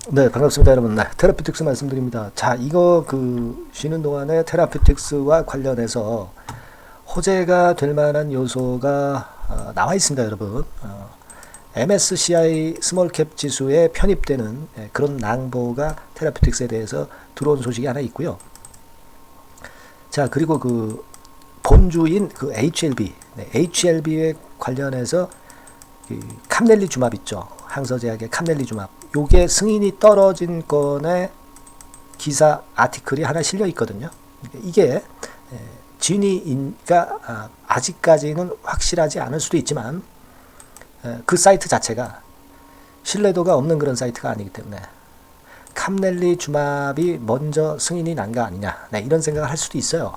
네, 반갑습니다, 여러분. 네, 테라피틱스 말씀드립니다. 자, 이거 쉬는 동안에 테라피틱스와 관련해서 호재가 될 만한 요소가 나와 있습니다, 여러분. MSCI 스몰캡 지수에 편입되는 그런 낭보가 테라피틱스에 대해서 들어온 소식이 하나 있고요. 자, 그리고 본주인 HLB, HLB에 관련해서 캄넬리주맙 있죠. 항서제약의 캄넬리주맙. 요게 승인이 떨어진 건에 기사 아티클이 하나 실려 있거든요. 이게 진위인가 아직까지는 확실하지 않을 수도 있지만 그 사이트 자체가 신뢰도가 없는 그런 사이트가 아니기 때문에 캄넬리주맙이 먼저 승인이 난 거 아니냐, 이런 생각을 할 수도 있어요.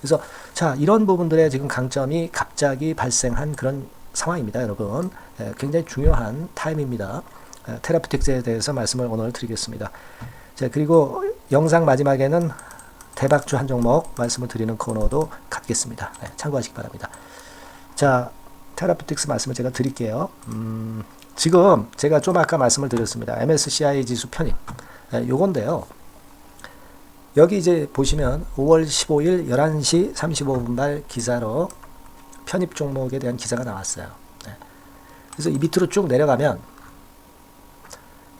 그래서 자, 이런 부분들의 지금 강점이 갑자기 발생한 그런 상황입니다, 여러분. 굉장히 중요한 타임입니다. 테라피틱스에 대해서 말씀을 오늘 드리겠습니다. 자, 그리고 영상 마지막에는 대박주 한 종목 말씀을 드리는 코너도 갖겠습니다. 참고하시기 바랍니다. 자, 테라피틱스 말씀을 제가 드릴게요. 지금 제가 좀 아까 말씀을 드렸습니다. MSCI 지수 편입. 요건데요. 여기 이제 보시면 5월 15일 11시 35분 발 기사로 편입 종목에 대한 기사가 나왔어요. 그래서 이 밑으로 쭉 내려가면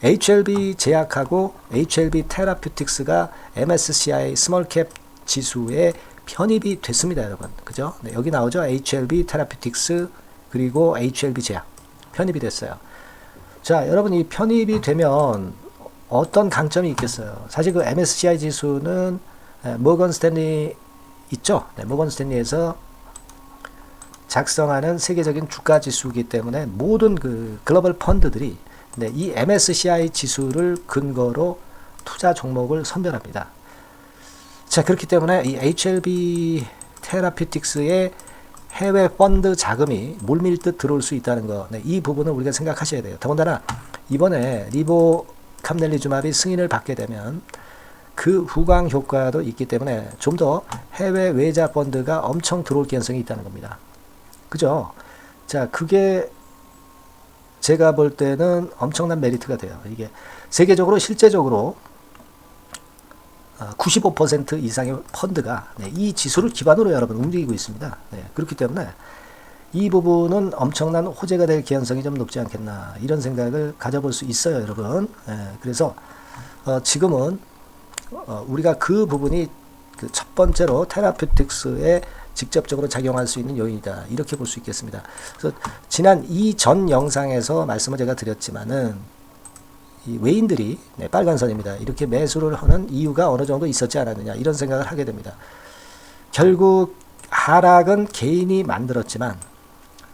HLB 제약하고 HLB 테라퓨틱스가 MSCI 스몰캡 지수에 편입이 됐습니다, 여러분. 그죠? 네, 여기 나오죠. HLB 테라퓨틱스 그리고 HLB 제약 편입이 됐어요. 자, 여러분, 이 편입이 되면 어떤 강점이 있겠어요? 사실 그 MSCI 지수는 모건 스탠리 있죠? 네, 모건 스탠리에서 작성하는 세계적인 주가 지수이기 때문에 모든 글로벌 펀드들이 이 MSCI 지수를 근거로 투자 종목을 선별합니다. 자, 그렇기 때문에 이 HLB 테라피틱스의 해외 펀드 자금이 물밀듯 들어올 수 있다는 거, 이 부분을 우리가 생각하셔야 돼요. 더군다나 이번에 리보캄넬리주맙이 승인을 받게 되면 그 후광 효과도 있기 때문에 좀 더 해외 외자 펀드가 엄청 들어올 가능성이 있다는 겁니다. 그죠? 자, 그게 제가 볼 때는 엄청난 메리트가 돼요. 이게 세계적으로 실제적으로 95% 이상의 펀드가 이 지수를 기반으로 여러분 움직이고 있습니다. 그렇기 때문에 이 부분은 엄청난 호재가 될 가능성이 좀 높지 않겠나, 이런 생각을 가져볼 수 있어요, 여러분. 그래서 지금은 우리가 그 부분이 첫 번째로 테라피틱스에 직접적으로 작용할 수 있는 요인이다, 이렇게 볼 수 있겠습니다. 그래서 지난 이전 영상에서 말씀을 제가 드렸지만은 이 외인들이 빨간 선입니다. 이렇게 매수를 하는 이유가 어느 정도 있었지 않았느냐, 이런 생각을 하게 됩니다. 결국 하락은 개인이 만들었지만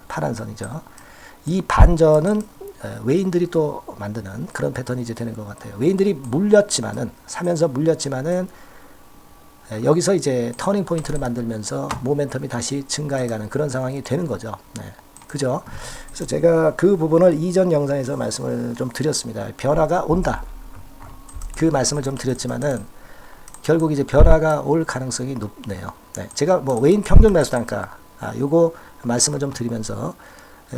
파란 선이죠. 이 반전은 외인들이 또 만드는 그런 패턴이 이제 되는 것 같아요. 외인들이 물렸지만은, 사면서 물렸지만은 여기서 이제 터닝 포인트를 만들면서 모멘텀이 다시 증가해가는 그런 상황이 되는 거죠. 그죠? 그래서 제가 그 부분을 이전 영상에서 말씀을 좀 드렸습니다. 변화가 온다, 그 말씀을 좀 드렸지만은 결국 이제 변화가 올 가능성이 높네요. 제가 외인 평균 매수 단가 요거 말씀을 좀 드리면서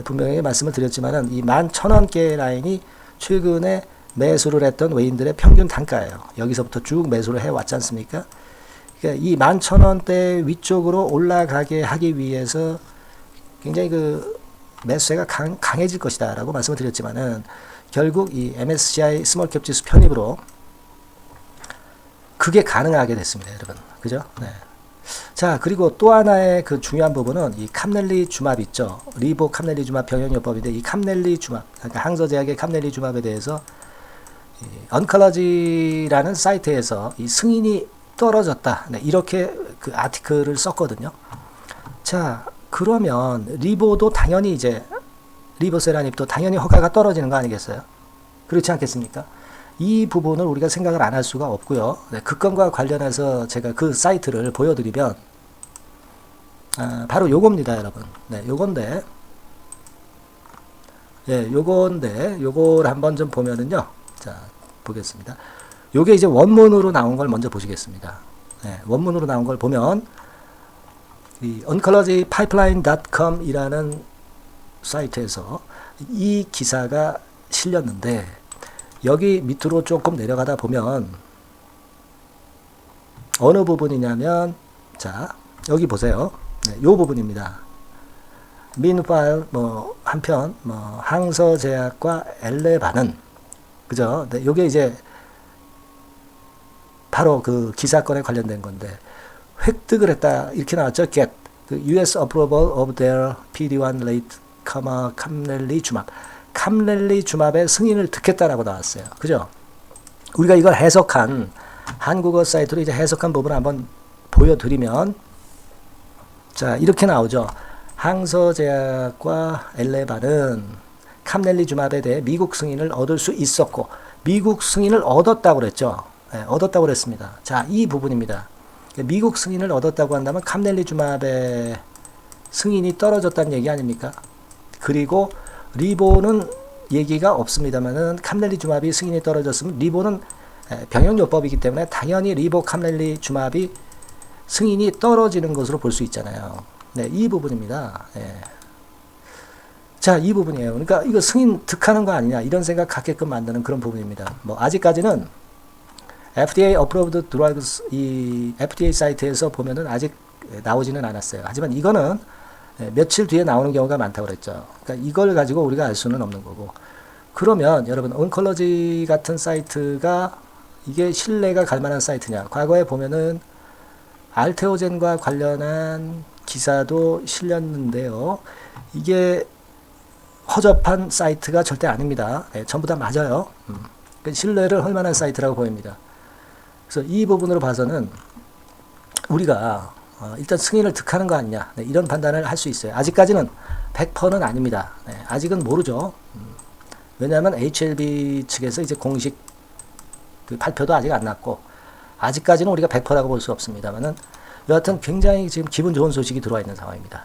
분명히 말씀을 드렸지만은 이 11,000원대 라인이 최근에 매수를 했던 외인들의 평균 단가예요. 여기서부터 쭉 매수를 해 왔지 않습니까? 그러니까 이 11,000원대 위쪽으로 올라가게 하기 위해서 굉장히 매수세가 강해질 것이다 라고 말씀을 드렸지만은 결국 이 MSCI 스몰캡 지수 편입으로 그게 가능하게 됐습니다, 여러분. 그죠? 자, 그리고 또 하나의 중요한 부분은 이 캄넬리주맙 있죠. 리보캄넬리주맙 병용요법인데, 이 캄넬리주맙, 그러니까 항서제약의 캄넬리주맙에 대해서 언컬러지라는 사이트에서 이 승인이 떨어졌다, 이렇게 아티클을 썼거든요. 자, 그러면 리보도 당연히 이제 리보세라닙도 당연히 허가가 떨어지는 거 아니겠어요? 그렇지 않겠습니까? 이 부분을 우리가 생각을 안 할 수가 없고요. 그 건과 관련해서 제가 그 사이트를 보여드리면 바로 요겁니다, 여러분. 요건데 요걸 한번 좀 보면은요. 자, 보겠습니다. 요게 이제 원문으로 나온 걸 먼저 보시겠습니다. 원문으로 나온 걸 보면 이 oncologypipeline.com 이라는 사이트에서 이 기사가 실렸는데, 여기 밑으로 조금 내려가다 보면 어느 부분이냐면 자 여기 보세요. 네, 요 부분입니다. Meanwhile 한편 항서제약과 엘레반은 그죠? 네, 요게 이제 바로 그 기사건에 관련된 건데 획득을 했다 이렇게 나왔죠. Get the U.S. approval of their PD-1 late 캄렐리주맙 캄렐리주맙의 승인을 득했다라고 나왔어요. 그죠? 우리가 이걸 해석한 한국어 사이트로 이제 해석한 부분을 한번 보여드리면 자 이렇게 나오죠. 항서제약과 엘레반은 캄렐리주맙에 대해 미국 승인을 얻을 수 있었고 미국 승인을 얻었다고 그랬죠. 네, 얻었다고 그랬습니다. 자, 이 부분입니다. 미국 승인을 얻었다고 한다면 캄렐리주맙의 승인이 떨어졌다는 얘기 아닙니까? 그리고 리보는 얘기가 없습니다만은 캄렐리주맙이 승인이 떨어졌으면 리보는 병용요법이기 때문에 당연히 리보 캄렐리주맙이 승인이 떨어지는 것으로 볼 수 있잖아요. 네, 이 부분입니다. 네. 자, 이 부분이에요. 그러니까 이거 승인 득하는 거 아니냐 이런 생각 갖게끔 만드는 그런 부분입니다. 아직까지는 FDA approved drugs 이 FDA 사이트에서 보면은 아직 나오지는 않았어요. 하지만 이거는 며칠 뒤에 나오는 경우가 많다고 그랬죠. 그러니까 이걸 가지고 우리가 알 수는 없는 거고. 그러면 여러분 온컬러지 같은 사이트가 이게 신뢰가 갈 만한 사이트냐? 과거에 보면은 알테오젠과 관련한 기사도 실렸는데요. 이게 허접한 사이트가 절대 아닙니다. 네, 전부 다 맞아요. 신뢰를 할 만한 사이트라고 보입니다. 그래서 이 부분으로 봐서는 우리가 일단 승인을 득하는 거 아니냐 네, 이런 판단을 할 수 있어요. 아직까지는 100%는 아닙니다. 네, 아직은 모르죠. 왜냐하면 HLB 측에서 이제 공식 그 발표도 아직 안 났고 아직까지는 우리가 100%라고 볼 수 없습니다만은 여하튼 굉장히 지금 기분 좋은 소식이 들어와 있는 상황입니다.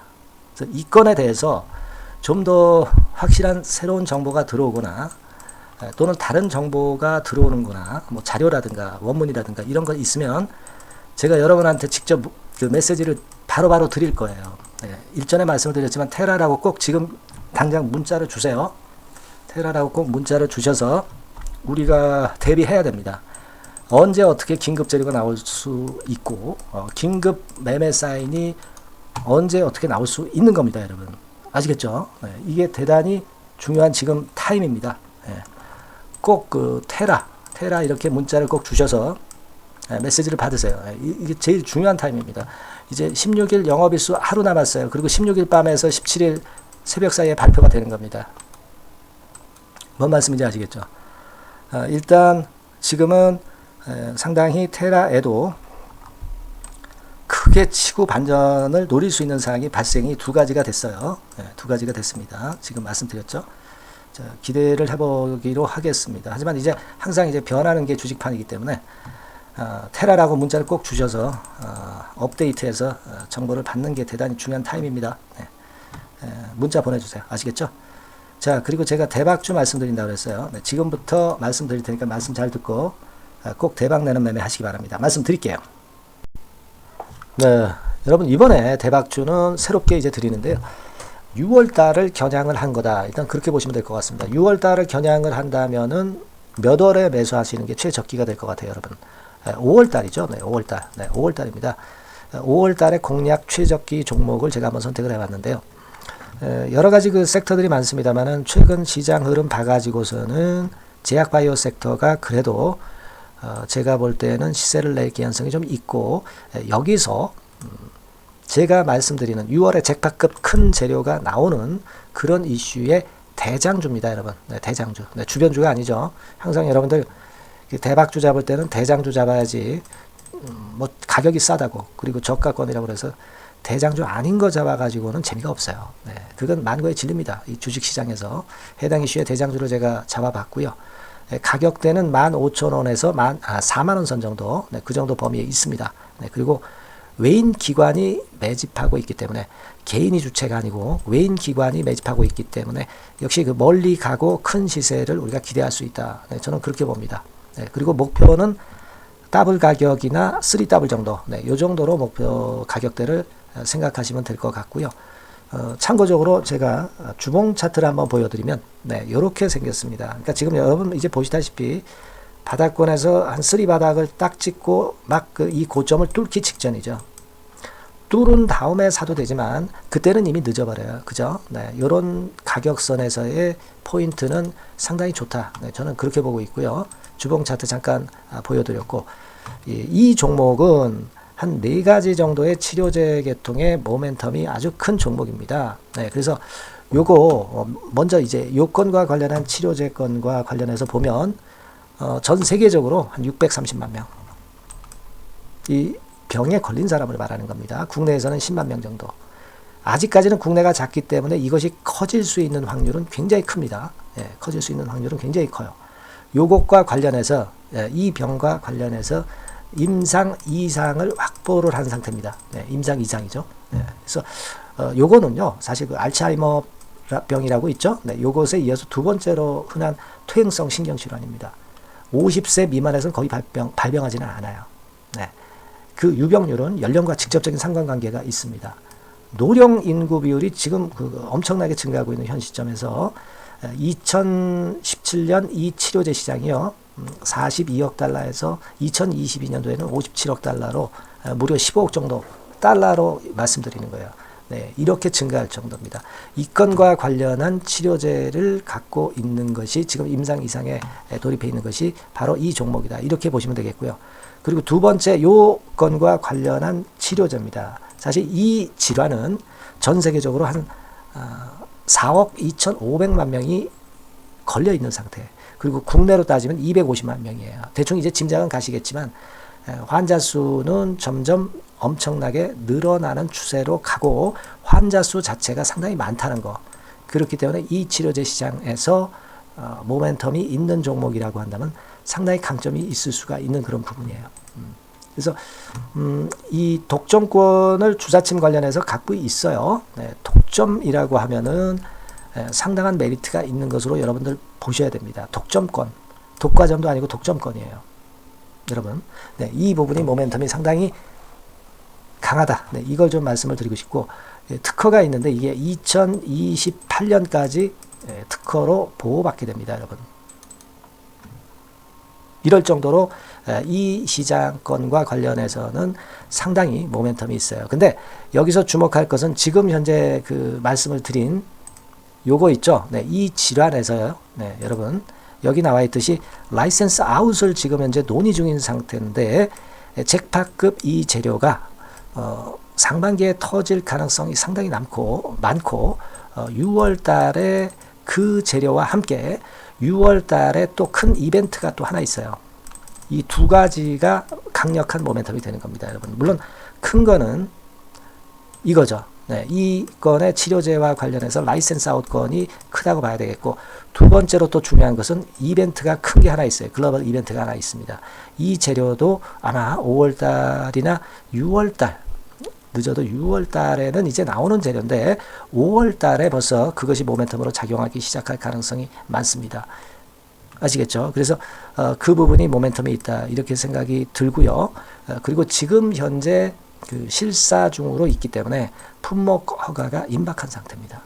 그래서 이 건에 대해서 좀 더 확실한 새로운 정보가 들어오거나 또는 다른 정보가 들어오는 거나 자료라든가 원문이라든가 이런 거 있으면 제가 여러분한테 직접 그 메시지를 바로바로 드릴 거예요. 네, 일전에 말씀을 드렸지만 테라라고 꼭 지금 당장 문자를 주세요. 테라라고 꼭 문자를 주셔서 우리가 대비해야 됩니다. 언제 어떻게 긴급 재료가 나올 수 있고 긴급 매매 사인이 언제 어떻게 나올 수 있는 겁니다. 여러분 아시겠죠? 네, 이게 대단히 중요한 지금 타임입니다. 네, 꼭 그 테라 이렇게 문자를 꼭 주셔서 메시지를 받으세요. 이게 제일 중요한 타임입니다. 이제 16일 영업일수 하루 남았어요. 그리고 16일 밤에서 17일 새벽 사이에 발표가 되는 겁니다. 뭔 말씀인지 아시겠죠? 일단 지금은 상당히 테라에도 크게 치고 반전을 노릴 수 있는 사항이 발생이 두 가지가 됐어요. 두 가지가 됐습니다. 지금 말씀드렸죠. 자, 기대를 해보기로 하겠습니다. 하지만 이제 항상 이제 변하는 게 주식판이기 때문에 테라라고 문자를 꼭 주셔서 업데이트해서 정보를 받는 게 대단히 중요한 타임입니다. 네. 문자 보내주세요. 아시겠죠? 자, 그리고 제가 대박주 말씀드린다고 그랬어요. 네, 지금부터 말씀드릴 테니까 말씀 잘 듣고 꼭 대박 내는 매매 하시기 바랍니다. 말씀드릴게요. 네, 여러분 이번에 대박주는 새롭게 이제 드리는데요. 6월달을 겨냥을 한 거다. 일단 그렇게 보시면 될 것 같습니다. 6월달을 겨냥을 한다면은 몇 월에 매수하시는 게 최적기가 될 것 같아요, 여러분. 5월달이죠. 네, 5월달. 네, 5월달입니다. 5월달의 공략 최적기 종목을 제가 한번 선택을 해봤는데요. 여러 가지 그 섹터들이 많습니다만은 최근 시장 흐름 봐가지고서는 제약바이오 섹터가 그래도 제가 볼 때는 시세를 낼 개연성이 좀 있고 여기서 제가 말씀드리는 6월에 잭팟급 큰 재료가 나오는 그런 이슈의 대장주입니다, 여러분. 네, 대장주. 네, 주변주가 아니죠. 항상 여러분들 대박주 잡을 때는 대장주 잡아야지. 가격이 싸다고 그리고 저가권이라고 그래서 대장주 아닌 거 잡아가지고는 재미가 없어요. 네, 그건 만고의 진리입니다. 이 주식시장에서 해당 이슈의 대장주를 제가 잡아봤고요. 네, 가격대는 15,000원에서 4만원 선 정도, 네, 그 정도 범위에 있습니다. 네, 그리고 외인 기관이 매집하고 있기 때문에 개인이 주체가 아니고 외인 기관이 매집하고 있기 때문에 역시 그 멀리 가고 큰 시세를 우리가 기대할 수 있다. 네, 저는 그렇게 봅니다. 네, 그리고 목표는 더블 가격이나 3더블 정도, 네, 요 정도로 목표 가격대를 생각하시면 될 것 같고요. 참고적으로 제가 주봉 차트를 한번 보여드리면 네, 이렇게 생겼습니다. 그러니까 지금 여러분 이제 보시다시피 바닥권에서 한 3바닥을 딱 찍고 막 이 고점을 뚫기 직전이죠. 뚫은 다음에 사도 되지만 그때는 이미 늦어버려요. 그죠? 네, 이런 가격선에서의 포인트는 상당히 좋다. 네, 저는 그렇게 보고 있고요. 주봉 차트 잠깐 보여드렸고 이 종목은 한 4가지 정도의 치료제 계통의 모멘텀이 아주 큰 종목입니다. 네, 그래서 요거 먼저 이제 요건과 관련한 치료제 건과 관련해서 보면 전 세계적으로 한 630만 명. 이 병에 걸린 사람을 말하는 겁니다. 국내에서는 10만 명 정도. 아직까지는 국내가 작기 때문에 이것이 커질 수 있는 확률은 굉장히 큽니다. 예, 커질 수 있는 확률은 굉장히 커요. 요것과 관련해서 이 병과 관련해서 임상 이상을 확보를 한 상태입니다. 네, 임상 이상이죠. 네, 그래서 요거는요 사실 그 알츠하이머 병이라고 있죠. 네, 요것에 이어서 두 번째로 흔한 퇴행성 신경질환입니다. 50세 미만에서는 거의 발병하지는 않아요. 네, 그 유병률은 연령과 직접적인 상관관계가 있습니다. 노령 인구 비율이 지금 엄청나게 증가하고 있는 현 시점에서 2017년 이 치료제 시장이요 42억 달러에서 2022년도에는 57억 달러로 무려 15억 정도 달러로 말씀드리는 거예요. 네, 이렇게 증가할 정도입니다. 이 건과 관련한 치료제를 갖고 있는 것이 지금 임상 이상에 돌입해 있는 것이 바로 이 종목이다. 이렇게 보시면 되겠고요. 그리고 두 번째 요 건과 관련한 치료제입니다. 사실 이 질환은 전 세계적으로 한 4억 2,500만 명이 걸려 있는 상태. 그리고 국내로 따지면 250만 명이에요. 대충 이제 짐작은 가시겠지만 환자 수는 점점 엄청나게 늘어나는 추세로 가고 환자 수 자체가 상당히 많다는 거. 그렇기 때문에 이 치료제 시장에서 모멘텀이 있는 종목이라고 한다면 상당히 강점이 있을 수가 있는 그런 부분이에요. 그래서 이 독점권을 주사침 관련해서 갖고 있어요. 네, 독점이라고 하면은 상당한 메리트가 있는 것으로 여러분들 보셔야 됩니다. 독점권, 독과점도 아니고 독점권이에요. 여러분, 네, 이 부분이 모멘텀이 상당히 강하다. 네, 이걸 좀 말씀을 드리고 싶고 특허가 있는데 이게 2028년까지 특허로 보호받게 됩니다, 여러분. 이럴 정도로 이 시장권과 관련해서는 상당히 모멘텀이 있어요. 근데 여기서 주목할 것은 지금 현재 그 말씀을 드린 요거 있죠. 네, 이 질환에서요. 네, 여러분 여기 나와 있듯이 라이센스 아웃을 지금 현재 논의 중인 상태인데 잭팟급 이 재료가 상반기에 터질 가능성이 상당히 많고 6월 달에 그 재료와 함께 6월 달에 또 큰 이벤트가 또 하나 있어요. 이 두 가지가 강력한 모멘텀이 되는 겁니다, 여러분. 물론 큰 거는 이거죠. 네, 이 건의 치료제와 관련해서 라이센스 아웃 건이 크다고 봐야 되겠고 두 번째로 또 중요한 것은 이벤트가 큰 게 하나 있어요. 글로벌 이벤트가 하나 있습니다. 이 재료도 아마 5월 달이나 6월 달 늦어도 6월 달에는 이제 나오는 재료인데 5월 달에 벌써 그것이 모멘텀으로 작용하기 시작할 가능성이 많습니다. 아시겠죠? 그래서 그 부분이 모멘텀이 있다 이렇게 생각이 들고요. 그리고 지금 현재 그 실사 중으로 있기 때문에 품목 허가가 임박한 상태입니다.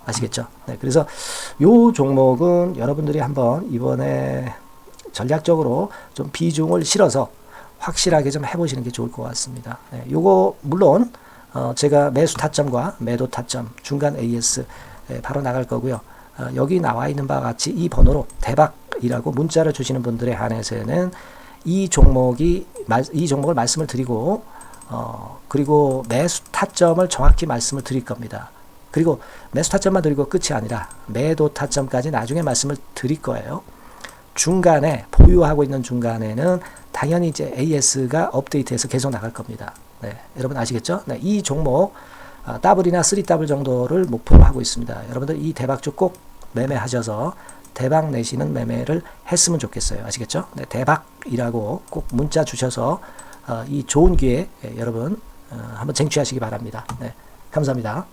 아시겠죠? 네, 그래서 요 종목은 여러분들이 한번 이번에 전략적으로 좀 비중을 실어서 확실하게 좀 해보시는 게 좋을 것 같습니다. 네, 요거 물론 제가 매수 타점과 매도 타점 중간 AS 바로 나갈 거고요. 여기 나와 있는 바와 같이 이 번호로 대박이라고 문자를 주시는 분들에 한해서는 이 종목을 말씀을 드리고 그리고 매수 타점을 정확히 말씀을 드릴 겁니다. 그리고 매수 타점만 드리고 끝이 아니라 매도 타점까지 나중에 말씀을 드릴 거예요. 중간에 보유하고 있는 중간에는 당연히 이제 AS가 업데이트해서 계속 나갈 겁니다. 네, 여러분 아시겠죠? 네, 이 종목 더블이나 3더블 정도를 목표로 하고 있습니다. 여러분들 이 대박주 꼭 매매하셔서 대박 내시는 매매를 했으면 좋겠어요. 아시겠죠? 네, 대박이라고 꼭 문자 주셔서 이 좋은 기회 여러분 한번 쟁취하시기 바랍니다. 네, 감사합니다.